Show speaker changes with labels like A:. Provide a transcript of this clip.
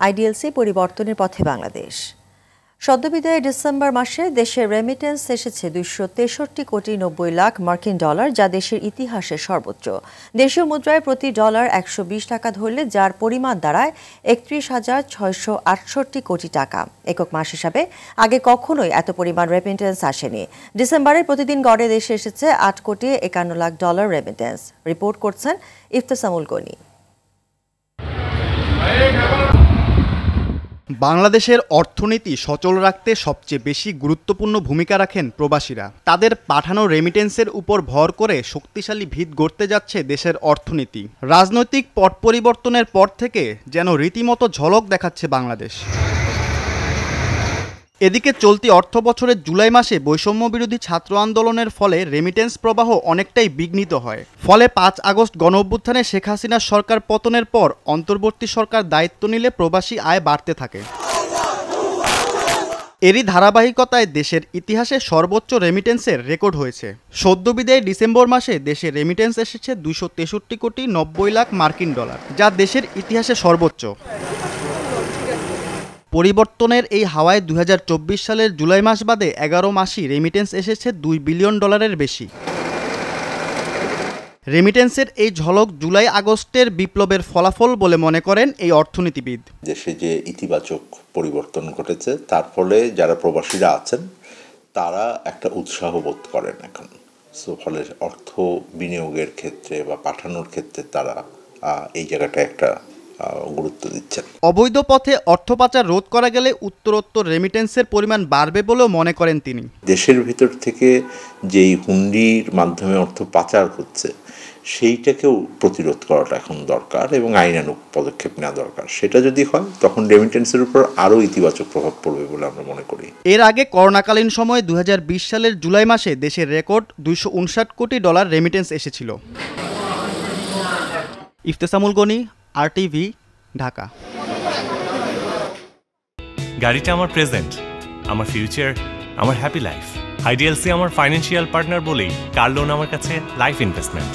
A: IDLC পরিবর্তনের পথে Bangladesh. সদ্যবিদায়ী December মাসে দেশের রেমিটেন্স এসেছে 263 কোটি 90 লাখ মার্কিন ডলার, যা দেশের ইতিহাসে সর্বোচ্চ। দেশীয় মুদ্রায় প্রতি ডলার 120 টাকা ধরলে যার পরিমাণ দাঁড়ায় 31,668 কোটি টাকা। একক মাস হিসাবে আগে কখনোই এত পরিমাণ রেমিটেন্স আসেনি। ডিসেম্বরে প্রতিদিন গড়ে দেশে এসেছে 8 কোটি 51 লাখ ডলার রেমিটেন্স। রিপোর্ট করছেন ইফতেসামুল গনি।
B: বাংলাদেশের অর্থনীতি সচল রাখতে সবচেয়ে বেশি গুরুত্বপূর্ণ ভূমিকা রাখেন প্রবাসীরা। তাদের পাঠানো রেমিটেন্সের উপর ভর করে শক্তিশালী ভিত গড়তে যাচ্ছে দেশের অর্থনীতি। রাজনৈতিক পট পরিবর্তনের পর থেকে যেন রীতিমতো ঝলক দেখাচ্ছে বাংলাদেশ। এদিকে চলতি অর্থবছরের জুলাই মাসে বৈষম্য বিরোধী ছাত্র আন্দোলনের ফলে রেমিটেন্স প্রবাহ অনেকটাই বিঘ্নিত হয়। ফলে 5 আগস্ট গণঅভ্যুত্থানে শেখ হাসিনার সরকার পতনের পর অন্তর্বর্তী সরকার দায়িত্ব নিলে প্রবাসী আয় বাড়তে থাকে। এরই ধারাবাহিকতায় দেশের ইতিহাসে সর্বোচ্চ রেমিটেন্সের রেকর্ড হয়েছে। সদ্যবিদায়ী ডিসেম্বর মাসে দেশে রেমিটেন্স এসেছে 263 কোটি 90 লাখ মার্কিন ডলার, যা দেশের ইতিহাসে সর্বোচ্চ। পরিবর্তনের এই হাওয়ায় 2024 সালের জুলাই মাস বাদে 11 মাসই রেমিটেন্স এসেছে $2 বিলিয়ন বেশি। রেমিটেন্সের এই ঝলক জুলাই আগস্টের বিপ্লবের ফলাফল বলে মনে করেন এই অর্থনীতিবিদ।
C: দেশে যে ইতিবাচক পরিবর্তন ঘটেছে তার ফলে যারা প্রবাসীরা আছেন তারা একটা উৎসাহ বোধ করেন এখন। ফলে অর্থ বিনিয়োগের ক্ষেত্রে বা পাঠানোর ক্ষেত্রে তারা এই জায়গাটা একটা গুরুত্ব দিচ্ছেন।
B: অবৈধ পথে অর্থ পাচার রোধ করা গেলে উত্তরোত্তর রেমিটেন্সের পরিমাণ বাড়বে বলেও মনে করেন তিনি।
C: দেশের ভিতর থেকে যেই হুন্ডির মাধ্যমে অর্থ পাচার হচ্ছে সেইটাকেও প্রতিরোধ করাটা এখন দরকার এবং আইনানুগ পদক্ষেপ নেওয়া দরকার। সেটা যদি হয় তখন রেমিটেন্সের উপর আরও ইতিবাচক প্রভাব পড়বে বলে আমরা মনে করি।
B: এর আগে করোনাকালীন সময়ে 2020 সালের জুলাই মাসে দেশের রেকর্ড $259 কোটি রেমিটেন্স এসেছিল। ইফতেসামুল গনি, RTV, ঢাকা।
D: গাড়িটা আমার প্রেজেন্ট, আমার ফিউচার, আমার হ্যাপি লাইফ। আইডিএলসি আমার ফাইন্যান্সিয়াল পার্টনার বলেই কার লোন আমার কাছে লাইফ ইনভেস্টমেন্ট।